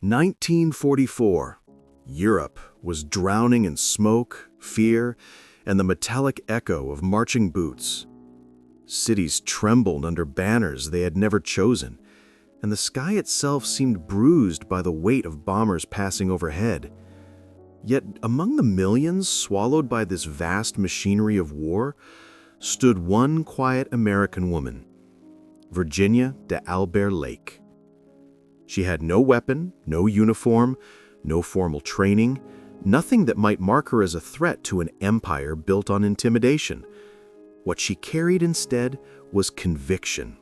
1944. Europe was drowning in smoke, fear, and the metallic echo of marching boots. Cities trembled under banners they had never chosen, and the sky itself seemed bruised by the weight of bombers passing overhead. Yet among the millions swallowed by this vast machinery of war stood one quiet American woman, Virginia de Albert Lake. She had no weapon, no uniform, no formal training, nothing that might mark her as a threat to an empire built on intimidation. What she carried instead was conviction.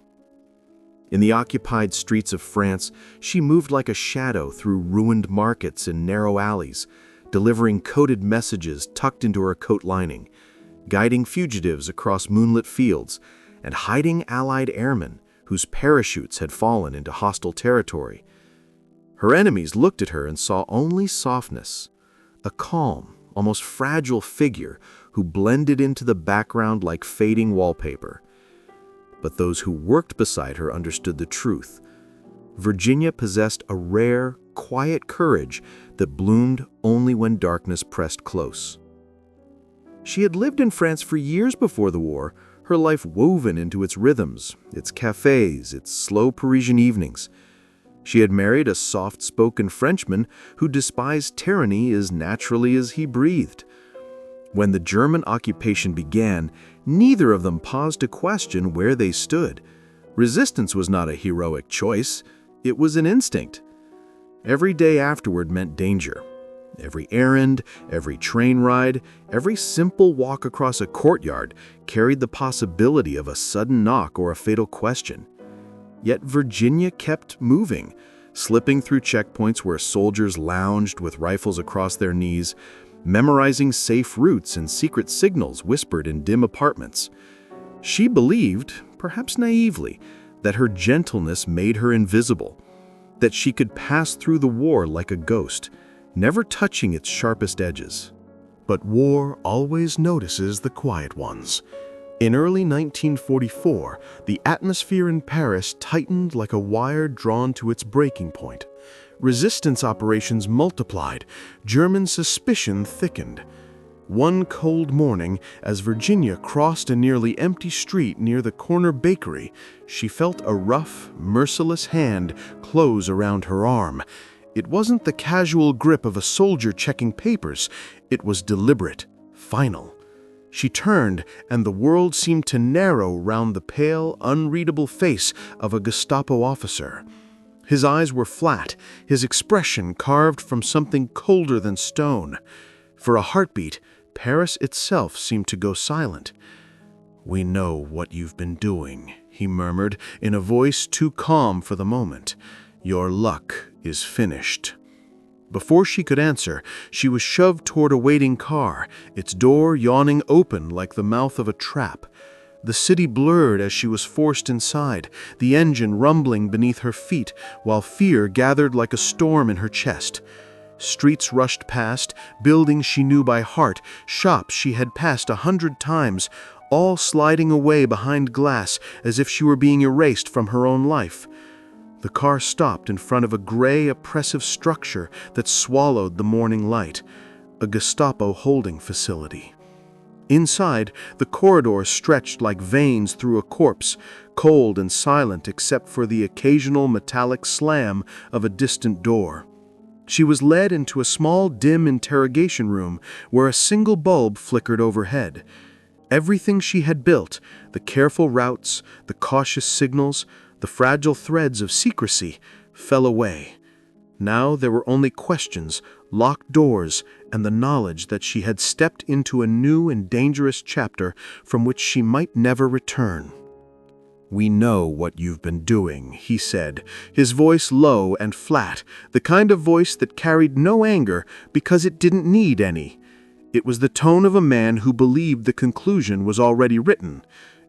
In the occupied streets of France, she moved like a shadow through ruined markets and narrow alleys, delivering coded messages tucked into her coat lining, guiding fugitives across moonlit fields, and hiding Allied airmen whose parachutes had fallen into hostile territory. Her enemies looked at her and saw only softness, a calm, almost fragile figure who blended into the background like fading wallpaper. But those who worked beside her understood the truth. Virginia possessed a rare, quiet courage that bloomed only when darkness pressed close. She had lived in France for years before the war, her life woven into its rhythms, its cafes, its slow Parisian evenings. She had married a soft-spoken Frenchman who despised tyranny as naturally as he breathed. When the German occupation began, neither of them paused to question where they stood. Resistance was not a heroic choice, it was an instinct. Every day afterward meant danger. Every errand, every train ride, every simple walk across a courtyard carried the possibility of a sudden knock or a fatal question. Yet Virginia kept moving, slipping through checkpoints where soldiers lounged with rifles across their knees, memorizing safe routes and secret signals whispered in dim apartments. She believed, perhaps naively, that her gentleness made her invisible, that she could pass through the war like a ghost, never touching its sharpest edges. But war always notices the quiet ones. In early 1944, the atmosphere in Paris tightened like a wire drawn to its breaking point. Resistance operations multiplied, German suspicion thickened. One cold morning, as Virginia crossed a nearly empty street near the corner bakery, she felt a rough, merciless hand close around her arm. It wasn't the casual grip of a soldier checking papers. It was deliberate, final. She turned, and the world seemed to narrow round the pale, unreadable face of a Gestapo officer. His eyes were flat, his expression carved from something colder than stone. For a heartbeat, Paris itself seemed to go silent. "We know what you've been doing," he murmured, in a voice too calm for the moment. "Your luck is finished." Before she could answer, she was shoved toward a waiting car, its door yawning open like the mouth of a trap. The city blurred as she was forced inside, the engine rumbling beneath her feet, while fear gathered like a storm in her chest. Streets rushed past, buildings she knew by heart, shops she had passed 100 times, all sliding away behind glass as if she were being erased from her own life. The car stopped in front of a gray, oppressive structure that swallowed the morning light, a Gestapo holding facility. Inside, the corridor stretched like veins through a corpse, cold and silent except for the occasional metallic slam of a distant door. She was led into a small, dim interrogation room where a single bulb flickered overhead. Everything she had built, the careful routes, the cautious signals, the fragile threads of secrecy, fell away. Now there were only questions, locked doors, and the knowledge that she had stepped into a new and dangerous chapter from which she might never return. "We know what you've been doing," he said, his voice low and flat, the kind of voice that carried no anger because it didn't need any. It was the tone of a man who believed the conclusion was already written.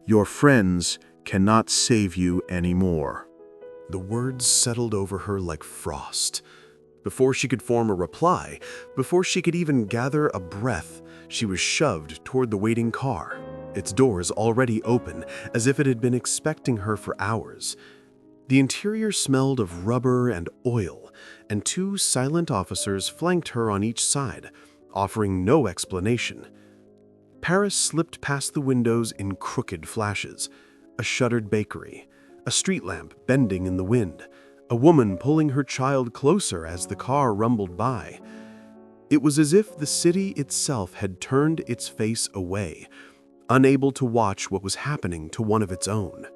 "Your friends cannot save you anymore." The words settled over her like frost. Before she could form a reply, before she could even gather a breath, she was shoved toward the waiting car, its doors already open, as if it had been expecting her for hours. The interior smelled of rubber and oil, and 2 silent officers flanked her on each side, offering no explanation. Paris slipped past the windows in crooked flashes. A shuttered bakery, a street lamp bending in the wind, a woman pulling her child closer as the car rumbled by. It was as if the city itself had turned its face away, unable to watch what was happening to one of its own.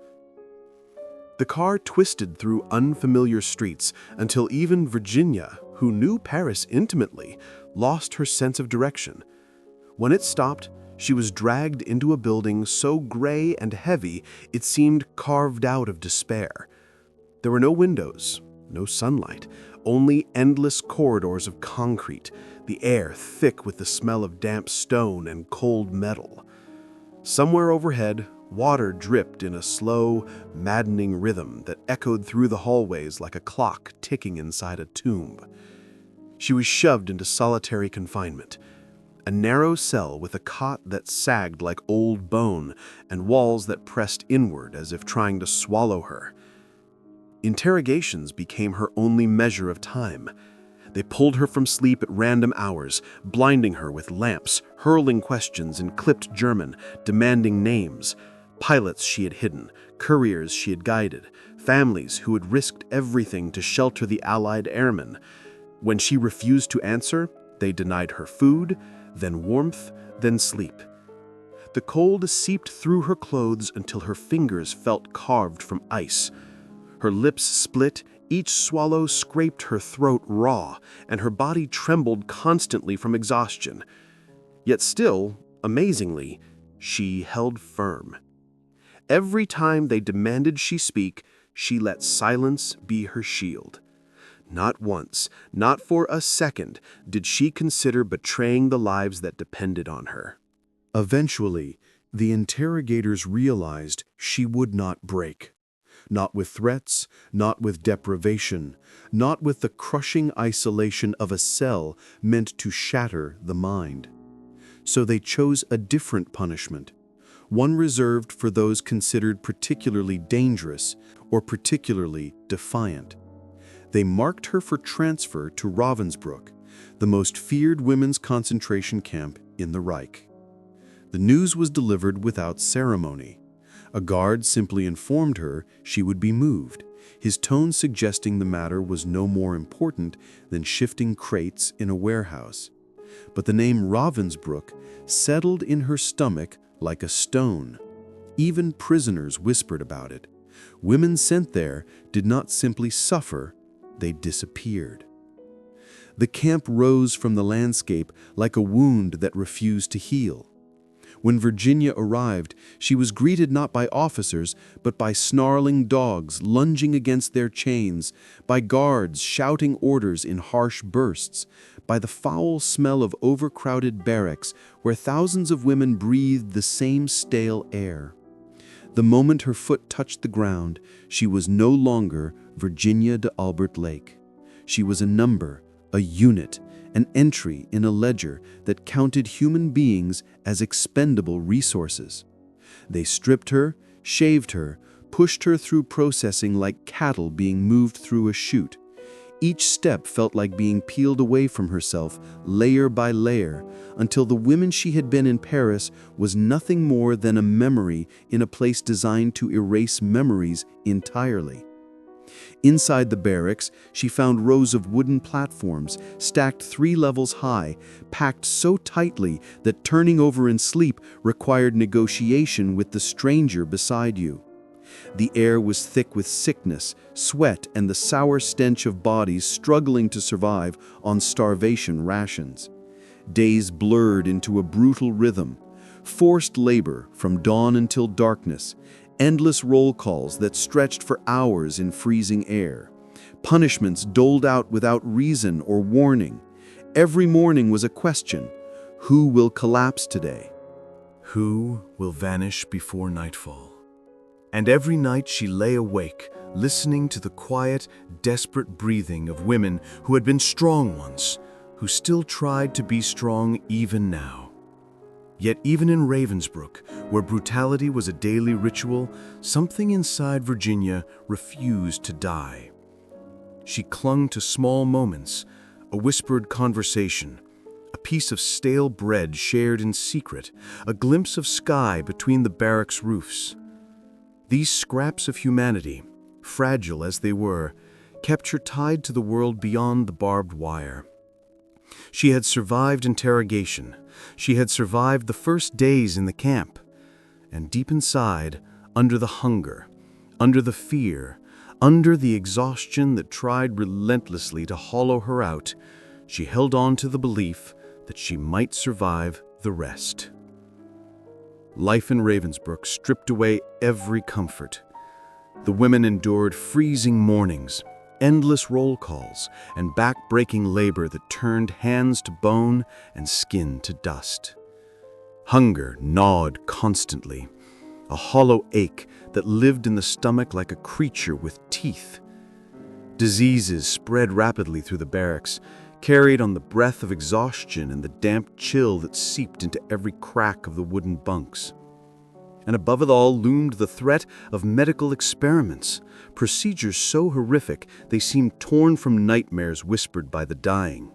The car twisted through unfamiliar streets until even Virginia, who knew Paris intimately, lost her sense of direction. When it stopped, she was dragged into a building so gray and heavy it seemed carved out of despair. There were no windows, no sunlight, only endless corridors of concrete, the air thick with the smell of damp stone and cold metal. Somewhere overhead, water dripped in a slow, maddening rhythm that echoed through the hallways like a clock ticking inside a tomb. She was shoved into solitary confinement, a narrow cell with a cot that sagged like old bone and walls that pressed inward as if trying to swallow her. Interrogations became her only measure of time. They pulled her from sleep at random hours, blinding her with lamps, hurling questions in clipped German, demanding names. Pilots she had hidden, couriers she had guided, families who had risked everything to shelter the Allied airmen. When she refused to answer, they denied her food, then warmth, then sleep. The cold seeped through her clothes until her fingers felt carved from ice. Her lips split, each swallow scraped her throat raw, and her body trembled constantly from exhaustion. Yet still, amazingly, she held firm. Every time they demanded she speak, she let silence be her shield. Not once, not for a second, did she consider betraying the lives that depended on her. Eventually, the interrogators realized she would not break. Not with threats, not with deprivation, not with the crushing isolation of a cell meant to shatter the mind. So they chose a different punishment, one reserved for those considered particularly dangerous or particularly defiant. They marked her for transfer to Ravensbrück, the most feared women's concentration camp in the Reich. The news was delivered without ceremony. A guard simply informed her she would be moved, his tone suggesting the matter was no more important than shifting crates in a warehouse. But the name Ravensbrück settled in her stomach like a stone. Even prisoners whispered about it. Women sent there did not simply suffer, they disappeared. The camp rose from the landscape like a wound that refused to heal. When Virginia arrived, she was greeted not by officers, but by snarling dogs lunging against their chains, by guards shouting orders in harsh bursts, by the foul smell of overcrowded barracks where thousands of women breathed the same stale air. The moment her foot touched the ground, she was no longer Virginia de Albert Lake. She was a number, a unit, an entry in a ledger that counted human beings as expendable resources. They stripped her, shaved her, pushed her through processing like cattle being moved through a chute. Each step felt like being peeled away from herself, layer by layer, until the woman she had been in Paris was nothing more than a memory in a place designed to erase memories entirely. Inside the barracks, she found rows of wooden platforms, stacked 3 levels high, packed so tightly that turning over in sleep required negotiation with the stranger beside you. The air was thick with sickness, sweat, and the sour stench of bodies struggling to survive on starvation rations. Days blurred into a brutal rhythm, forced labor from dawn until darkness, endless roll calls that stretched for hours in freezing air, punishments doled out without reason or warning. Every morning was a question: who will collapse today? Who will vanish before nightfall? And every night she lay awake, listening to the quiet, desperate breathing of women who had been strong once, who still tried to be strong even now. Yet even in Ravensbrück, where brutality was a daily ritual, something inside Virginia refused to die. She clung to small moments, a whispered conversation, a piece of stale bread shared in secret, a glimpse of sky between the barracks roofs. These scraps of humanity, fragile as they were, kept her tied to the world beyond the barbed wire. She had survived interrogation. She had survived the first days in the camp. And deep inside, under the hunger, under the fear, under the exhaustion that tried relentlessly to hollow her out, she held on to the belief that she might survive the rest. Life in Ravensbrück stripped away every comfort. The women endured freezing mornings, endless roll calls, and back-breaking labor that turned hands to bone and skin to dust. Hunger gnawed constantly, a hollow ache that lived in the stomach like a creature with teeth. Diseases spread rapidly through the barracks, carried on the breath of exhaustion and the damp chill that seeped into every crack of the wooden bunks. And above it all loomed the threat of medical experiments, procedures so horrific they seemed torn from nightmares whispered by the dying.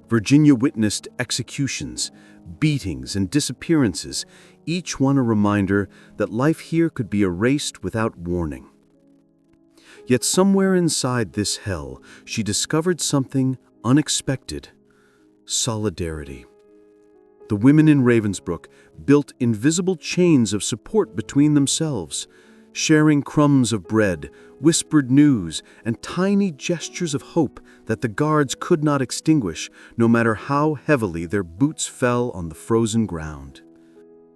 Virginia witnessed executions, beatings, and disappearances, each one a reminder that life here could be erased without warning. Yet somewhere inside this hell, she discovered something unexpected: solidarity. The women in Ravensbrück built invisible chains of support between themselves, sharing crumbs of bread, whispered news, and tiny gestures of hope that the guards could not extinguish, no matter how heavily their boots fell on the frozen ground.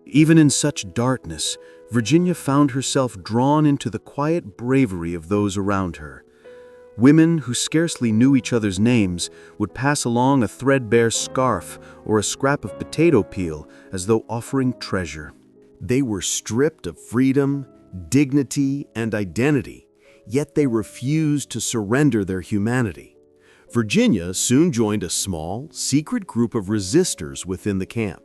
Even in such darkness, Virginia found herself drawn into the quiet bravery of those around her. Women who scarcely knew each other's names would pass along a threadbare scarf or a scrap of potato peel as though offering treasure. They were stripped of freedom, dignity, and identity, yet they refused to surrender their humanity. Virginia soon joined a small, secret group of resistors within the camp.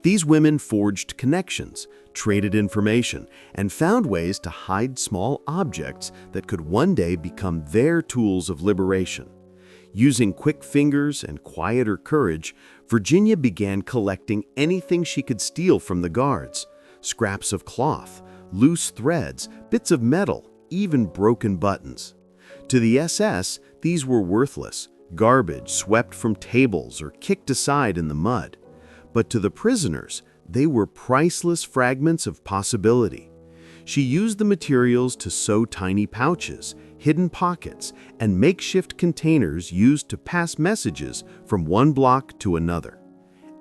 These women forged connections, traded information, and found ways to hide small objects that could one day become their tools of liberation. Using quick fingers and quieter courage, Virginia began collecting anything she could steal from the guards: scraps of cloth, loose threads, bits of metal, even broken buttons. To the SS, these were worthless, garbage swept from tables or kicked aside in the mud. But to the prisoners, they were priceless fragments of possibility. She used the materials to sew tiny pouches, hidden pockets, and makeshift containers used to pass messages from one block to another.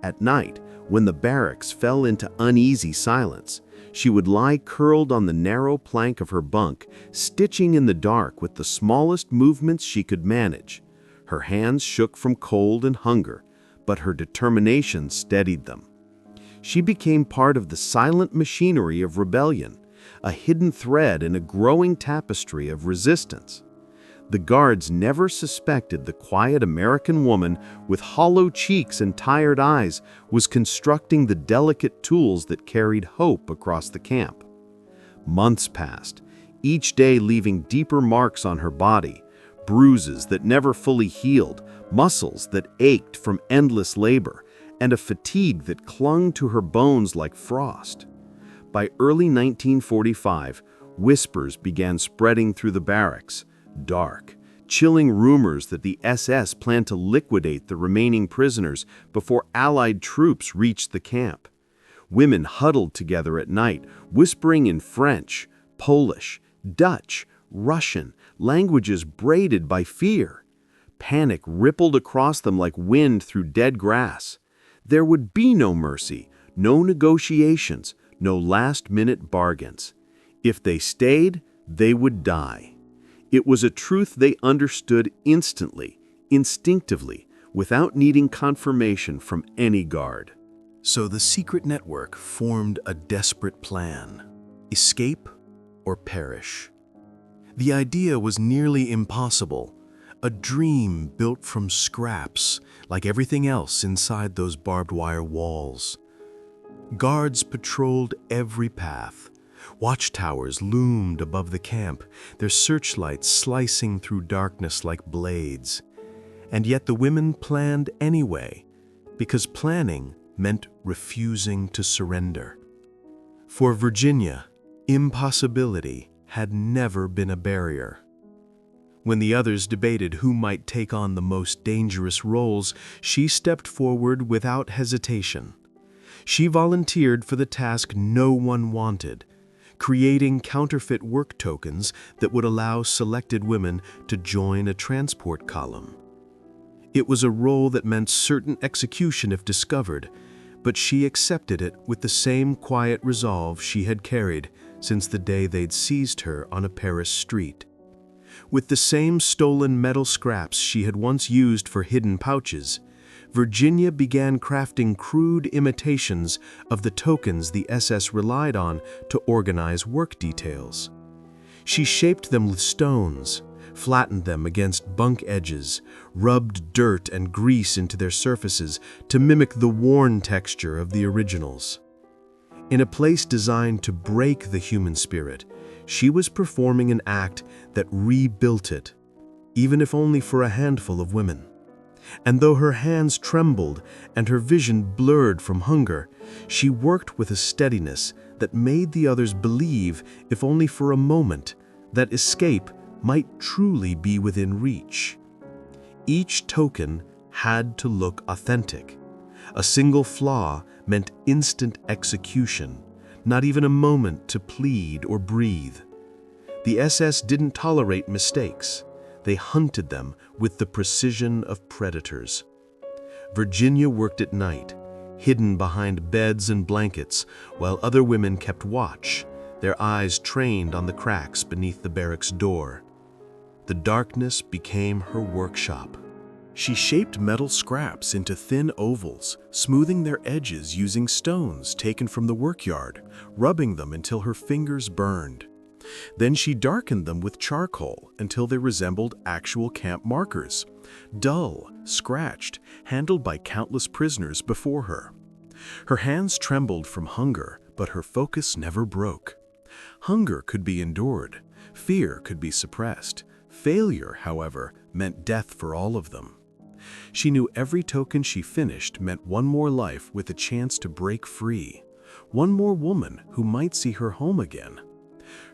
At night, when the barracks fell into uneasy silence, she would lie curled on the narrow plank of her bunk, stitching in the dark with the smallest movements she could manage. Her hands shook from cold and hunger, but her determination steadied them. She became part of the silent machinery of rebellion, a hidden thread in a growing tapestry of resistance. The guards never suspected the quiet American woman with hollow cheeks and tired eyes was constructing the delicate tools that carried hope across the camp. Months passed, each day leaving deeper marks on her body, bruises that never fully healed, muscles that ached from endless labor, and a fatigue that clung to her bones like frost. By early 1945, whispers began spreading through the barracks, dark, chilling rumors that the SS planned to liquidate the remaining prisoners before Allied troops reached the camp. Women huddled together at night, whispering in French, Polish, Dutch, Russian, languages braided by fear. Panic rippled across them like wind through dead grass. There would be no mercy, no negotiations, no last-minute bargains. If they stayed, they would die. It was a truth they understood instantly, instinctively, without needing confirmation from any guard. So the secret network formed a desperate plan: escape or perish. The idea was nearly impossible, a dream built from scraps, like everything else inside those barbed wire walls. Guards patrolled every path, Watchtowers loomed above the camp, their searchlights slicing through darkness like blades. And yet the women planned anyway, because planning meant refusing to surrender. For Virginia, impossibility had never been a barrier. When the others debated who might take on the most dangerous roles, she stepped forward without hesitation. She volunteered for the task no one wanted, creating counterfeit work tokens that would allow selected women to join a transport column. It was a role that meant certain execution if discovered, but she accepted it with the same quiet resolve she had carried since the day they'd seized her on a Paris street. With the same stolen metal scraps she had once used for hidden pouches, Virginia began crafting crude imitations of the tokens the SS relied on to organize work details. She shaped them with stones, flattened them against bunk edges, rubbed dirt and grease into their surfaces to mimic the worn texture of the originals. In a place designed to break the human spirit, she was performing an act that rebuilt it, even if only for a handful of women. And though her hands trembled and her vision blurred from hunger, she worked with a steadiness that made the others believe, if only for a moment, that escape might truly be within reach. Each token had to look authentic. A single flaw meant instant execution, not even a moment to plead or breathe. The SS didn't tolerate mistakes. They hunted them with the precision of predators. Virginia worked at night, hidden behind beds and blankets, while other women kept watch, their eyes trained on the cracks beneath the barracks door. The darkness became her workshop. She shaped metal scraps into thin ovals, smoothing their edges using stones taken from the workyard, rubbing them until her fingers burned. Then she darkened them with charcoal until they resembled actual camp markers, dull, scratched, handled by countless prisoners before her. Her hands trembled from hunger, but her focus never broke. Hunger could be endured, fear could be suppressed. Failure, however, meant death for all of them. She knew every token she finished meant one more life with a chance to break free, one more woman who might see her home again.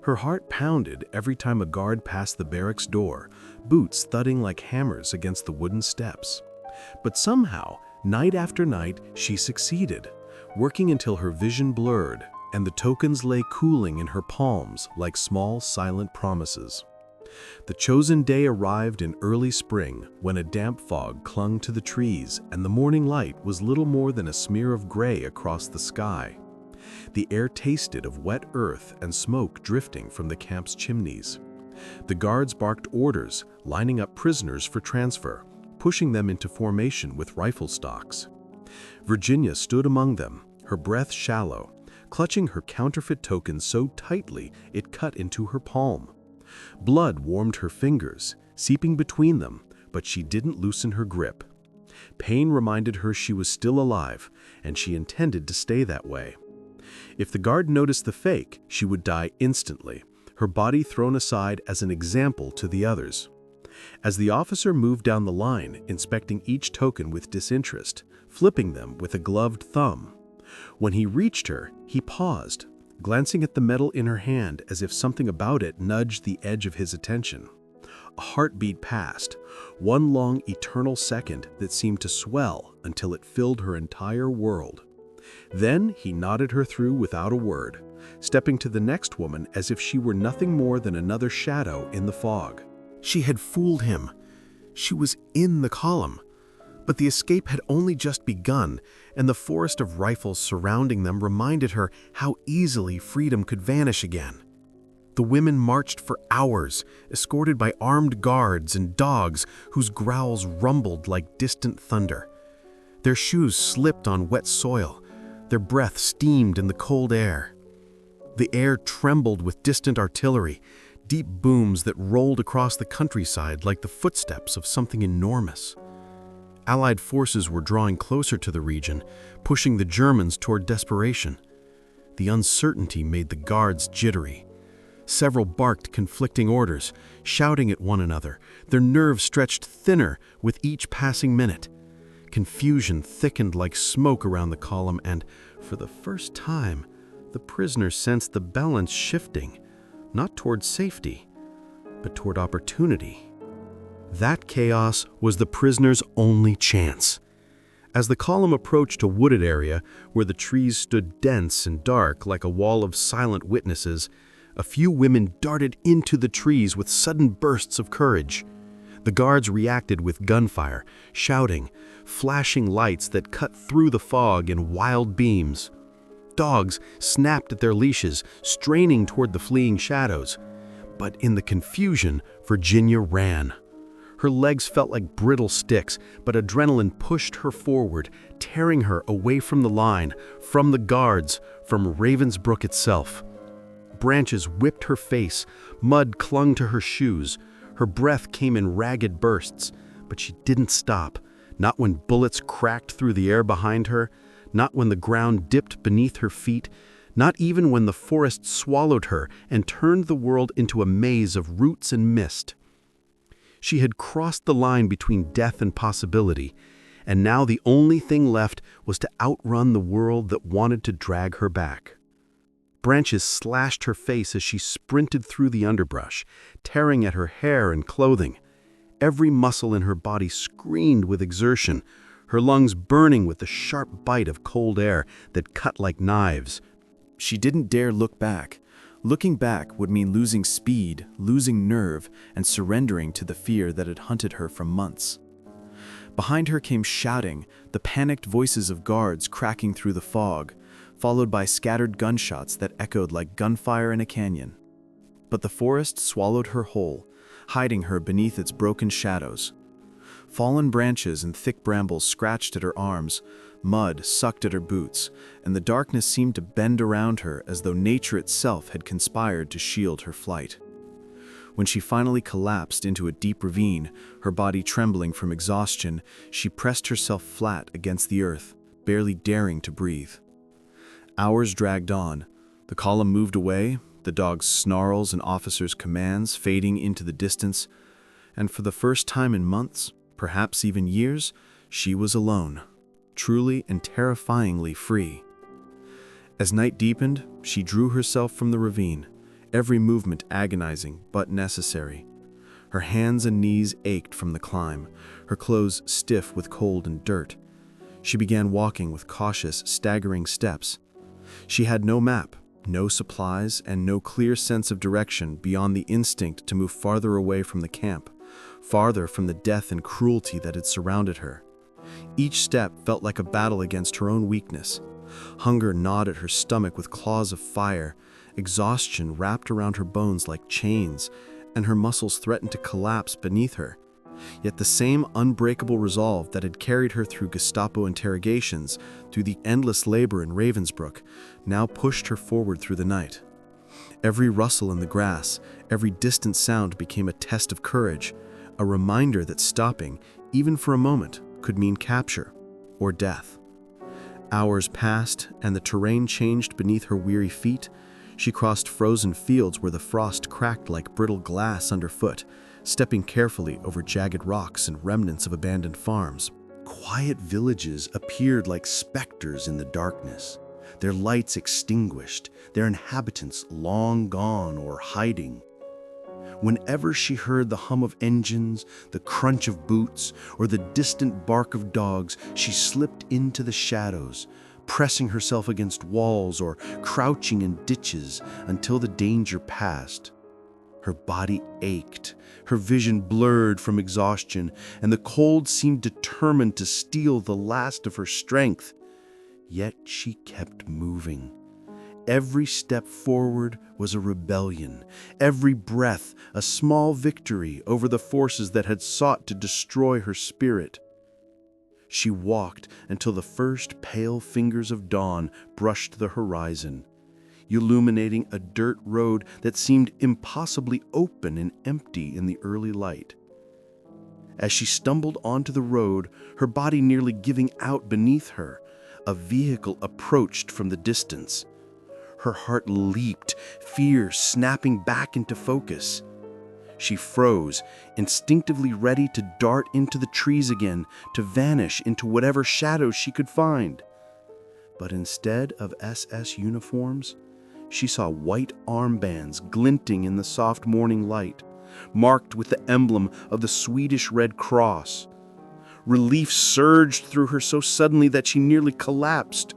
Her heart pounded every time a guard passed the barracks door, boots thudding like hammers against the wooden steps. But somehow, night after night, she succeeded, working until her vision blurred and the tokens lay cooling in her palms like small, silent promises. The chosen day arrived in early spring when a damp fog clung to the trees and the morning light was little more than a smear of gray across the sky. The air tasted of wet earth and smoke drifting from the camp's chimneys. The guards barked orders, lining up prisoners for transfer, pushing them into formation with rifle stocks. Virginia stood among them, her breath shallow, clutching her counterfeit token so tightly it cut into her palm. Blood warmed her fingers, seeping between them, but she didn't loosen her grip. Pain reminded her she was still alive, and she intended to stay that way. If the guard noticed the fake, she would die instantly, her body thrown aside as an example to the others. As the officer moved down the line, inspecting each token with disinterest, flipping them with a gloved thumb. When he reached her, he paused, glancing at the metal in her hand as if something about it nudged the edge of his attention. A heartbeat passed, one long eternal second that seemed to swell until it filled her entire world. Then he nodded her through without a word, stepping to the next woman as if she were nothing more than another shadow in the fog. She had fooled him. She was in the column. But the escape had only just begun, and the forest of rifles surrounding them reminded her how easily freedom could vanish again. The women marched for hours, escorted by armed guards and dogs whose growls rumbled like distant thunder. Their shoes slipped on wet soil. Their breath steamed in the cold air. The air trembled with distant artillery, deep booms that rolled across the countryside like the footsteps of something enormous. Allied forces were drawing closer to the region, pushing the Germans toward desperation. The uncertainty made the guards jittery. Several barked conflicting orders, shouting at one another, their nerves stretched thinner with each passing minute. Confusion thickened like smoke around the column, and, for the first time, the prisoners sensed the balance shifting, not toward safety, but toward opportunity. That chaos was the prisoners' only chance. As the column approached a wooded area where the trees stood dense and dark like a wall of silent witnesses, a few women darted into the trees with sudden bursts of courage. The guards reacted with gunfire, shouting, flashing lights that cut through the fog in wild beams. Dogs snapped at their leashes, straining toward the fleeing shadows. But in the confusion, Virginia ran. Her legs felt like brittle sticks, but adrenaline pushed her forward, tearing her away from the line, from the guards, from Ravensbrück itself. Branches whipped her face, mud clung to her shoes. Her breath came in ragged bursts, but she didn't stop, not when bullets cracked through the air behind her, not when the ground dipped beneath her feet, not even when the forest swallowed her and turned the world into a maze of roots and mist. She had crossed the line between death and possibility, and now the only thing left was to outrun the world that wanted to drag her back. Branches slashed her face as she sprinted through the underbrush, tearing at her hair and clothing. Every muscle in her body screamed with exertion, her lungs burning with the sharp bite of cold air that cut like knives. She didn't dare look back. Looking back would mean losing speed, losing nerve, and surrendering to the fear that had hunted her for months. Behind her came shouting, the panicked voices of guards cracking through the fog, followed by scattered gunshots that echoed like gunfire in a canyon. But the forest swallowed her whole, hiding her beneath its broken shadows. Fallen branches and thick brambles scratched at her arms, mud sucked at her boots, and the darkness seemed to bend around her as though nature itself had conspired to shield her flight. When she finally collapsed into a deep ravine, her body trembling from exhaustion, she pressed herself flat against the earth, barely daring to breathe. Hours dragged on. The column moved away, the dog's snarls and officers' commands fading into the distance, and for the first time in months, perhaps even years, she was alone, truly and terrifyingly free. As night deepened, she drew herself from the ravine, every movement agonizing but necessary. Her hands and knees ached from the climb, her clothes stiff with cold and dirt. She began walking with cautious, staggering steps. She had no map, no supplies, and no clear sense of direction beyond the instinct to move farther away from the camp, farther from the death and cruelty that had surrounded her. Each step felt like a battle against her own weakness. Hunger gnawed at her stomach with claws of fire, exhaustion wrapped around her bones like chains, and her muscles threatened to collapse beneath her. Yet the same unbreakable resolve that had carried her through Gestapo interrogations, through the endless labor in Ravensbrück, now pushed her forward through the night. Every rustle in the grass, every distant sound became a test of courage, a reminder that stopping, even for a moment, could mean capture or death. Hours passed, and the terrain changed beneath her weary feet. She crossed frozen fields where the frost cracked like brittle glass underfoot, stepping carefully over jagged rocks and remnants of abandoned farms. Quiet villages appeared like specters in the darkness, their lights extinguished, their inhabitants long gone or hiding. Whenever she heard the hum of engines, the crunch of boots, or the distant bark of dogs, she slipped into the shadows, pressing herself against walls or crouching in ditches until the danger passed. Her body ached, her vision blurred from exhaustion, and the cold seemed determined to steal the last of her strength. Yet she kept moving. Every step forward was a rebellion, every breath a small victory over the forces that had sought to destroy her spirit. She walked until the first pale fingers of dawn brushed the horizon, illuminating a dirt road that seemed impossibly open and empty in the early light. As she stumbled onto the road, her body nearly giving out beneath her, a vehicle approached from the distance. Her heart leaped, fear snapping back into focus. She froze, instinctively ready to dart into the trees again, to vanish into whatever shadows she could find. But instead of SS uniforms, she saw white armbands glinting in the soft morning light, marked with the emblem of the Swedish Red Cross. Relief surged through her so suddenly that she nearly collapsed.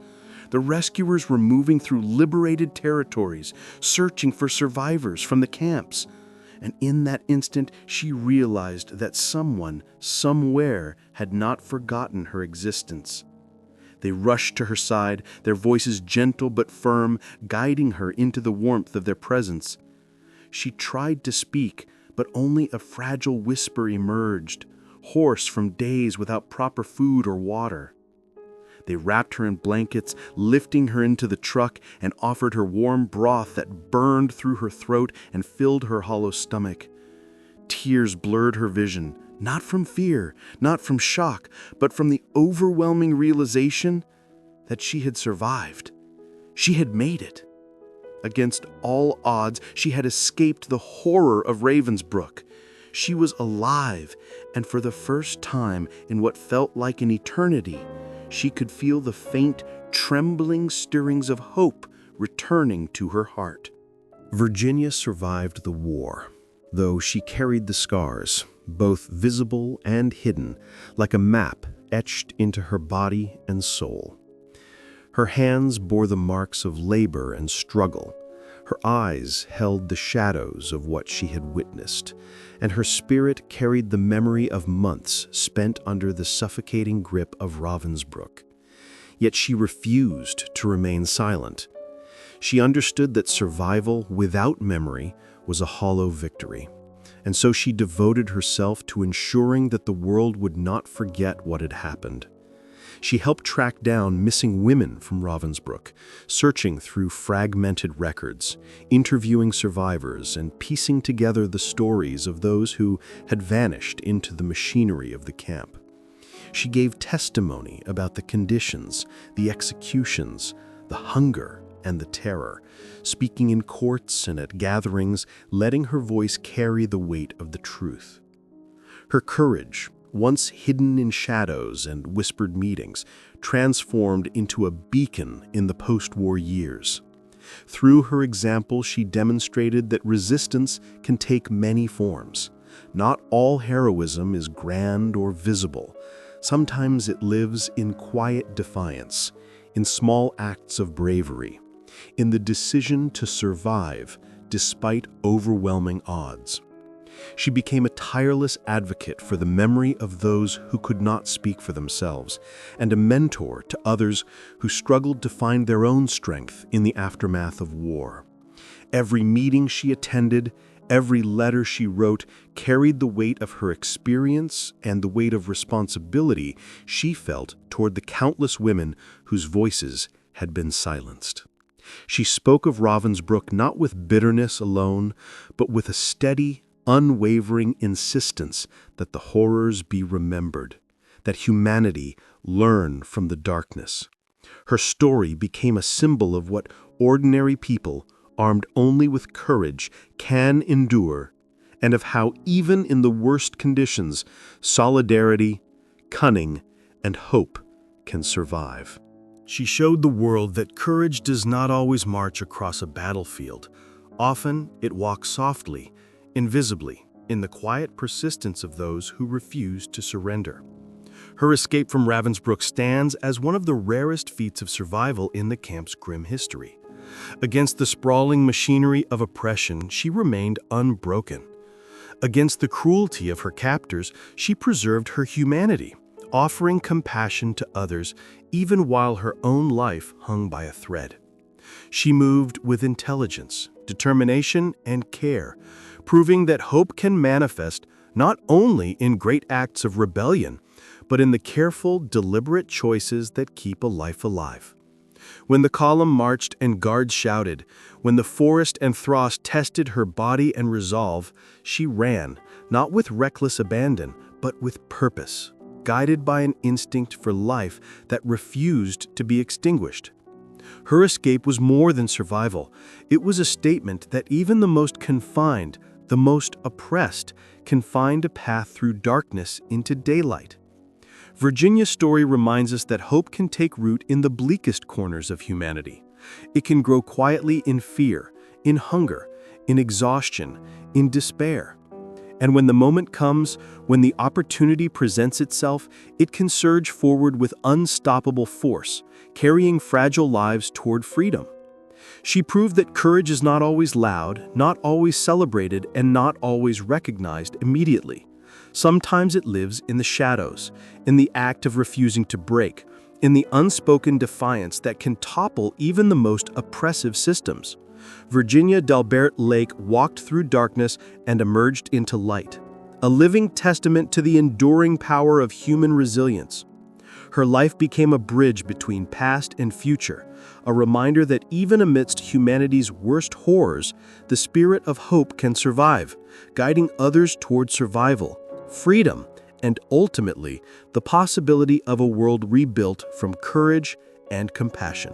The rescuers were moving through liberated territories, searching for survivors from the camps. And in that instant, she realized that someone, somewhere, had not forgotten her existence. They rushed to her side, their voices gentle but firm, guiding her into the warmth of their presence. She tried to speak, but only a fragile whisper emerged, hoarse from days without proper food or water. They wrapped her in blankets, lifting her into the truck, and offered her warm broth that burned through her throat and filled her hollow stomach. Tears blurred her vision, not from fear, not from shock, but from the overwhelming realization that she had survived. She had made it. Against all odds, she had escaped the horror of Ravensbrück. She was alive, and for the first time in what felt like an eternity, she could feel the faint, trembling stirrings of hope returning to her heart. Virginia survived the war, though she carried the scars, both visible and hidden, like a map etched into her body and soul. Her hands bore the marks of labor and struggle. Her eyes held the shadows of what she had witnessed, and her spirit carried the memory of months spent under the suffocating grip of Ravensbrück. Yet she refused to remain silent. She understood that survival without memory was a hollow victory, and so she devoted herself to ensuring that the world would not forget what had happened. She helped track down missing women from Ravensbrück, searching through fragmented records, interviewing survivors, and piecing together the stories of those who had vanished into the machinery of the camp. She gave testimony about the conditions, the executions, the hunger, and the terror, speaking in courts and at gatherings, letting her voice carry the weight of the truth. Her courage, once hidden in shadows and whispered meetings, transformed into a beacon in the post-war years. Through her example, she demonstrated that resistance can take many forms. Not all heroism is grand or visible. Sometimes it lives in quiet defiance, in small acts of bravery, in the decision to survive despite overwhelming odds. She became a tireless advocate for the memory of those who could not speak for themselves, and a mentor to others who struggled to find their own strength in the aftermath of war. Every meeting she attended, every letter she wrote, carried the weight of her experience and the weight of responsibility she felt toward the countless women whose voices had been silenced. She spoke of Ravensbrück not with bitterness alone, but with a steady, unwavering insistence that the horrors be remembered, that humanity learn from the darkness. Her story became a symbol of what ordinary people, armed only with courage, can endure, and of how even in the worst conditions, solidarity, cunning, and hope can survive. She showed the world that courage does not always march across a battlefield. Often it walks softly, invisibly, in the quiet persistence of those who refuse to surrender. Her escape from Ravensbrück stands as one of the rarest feats of survival in the camp's grim history. Against the sprawling machinery of oppression, she remained unbroken. Against the cruelty of her captors, she preserved her humanity, offering compassion to others even while her own life hung by a thread. She moved with intelligence, determination, and care, proving that hope can manifest not only in great acts of rebellion, but in the careful, deliberate choices that keep a life alive. When the column marched and guards shouted, when the forest and Thross tested her body and resolve, she ran, not with reckless abandon, but with purpose, guided by an instinct for life that refused to be extinguished. Her escape was more than survival. It was a statement that even the most confined, the most oppressed, can find a path through darkness into daylight. Virginia's story reminds us that hope can take root in the bleakest corners of humanity. It can grow quietly in fear, in hunger, in exhaustion, in despair. And when the moment comes, when the opportunity presents itself, it can surge forward with unstoppable force, carrying fragile lives toward freedom. She proved that courage is not always loud, not always celebrated, and not always recognized immediately. Sometimes it lives in the shadows, in the act of refusing to break, in the unspoken defiance that can topple even the most oppressive systems. Virginia Delbert Lake walked through darkness and emerged into light, a living testament to the enduring power of human resilience. Her life became a bridge between past and future, a reminder that even amidst humanity's worst horrors, the spirit of hope can survive, guiding others toward survival, freedom, and ultimately, the possibility of a world rebuilt from courage and compassion.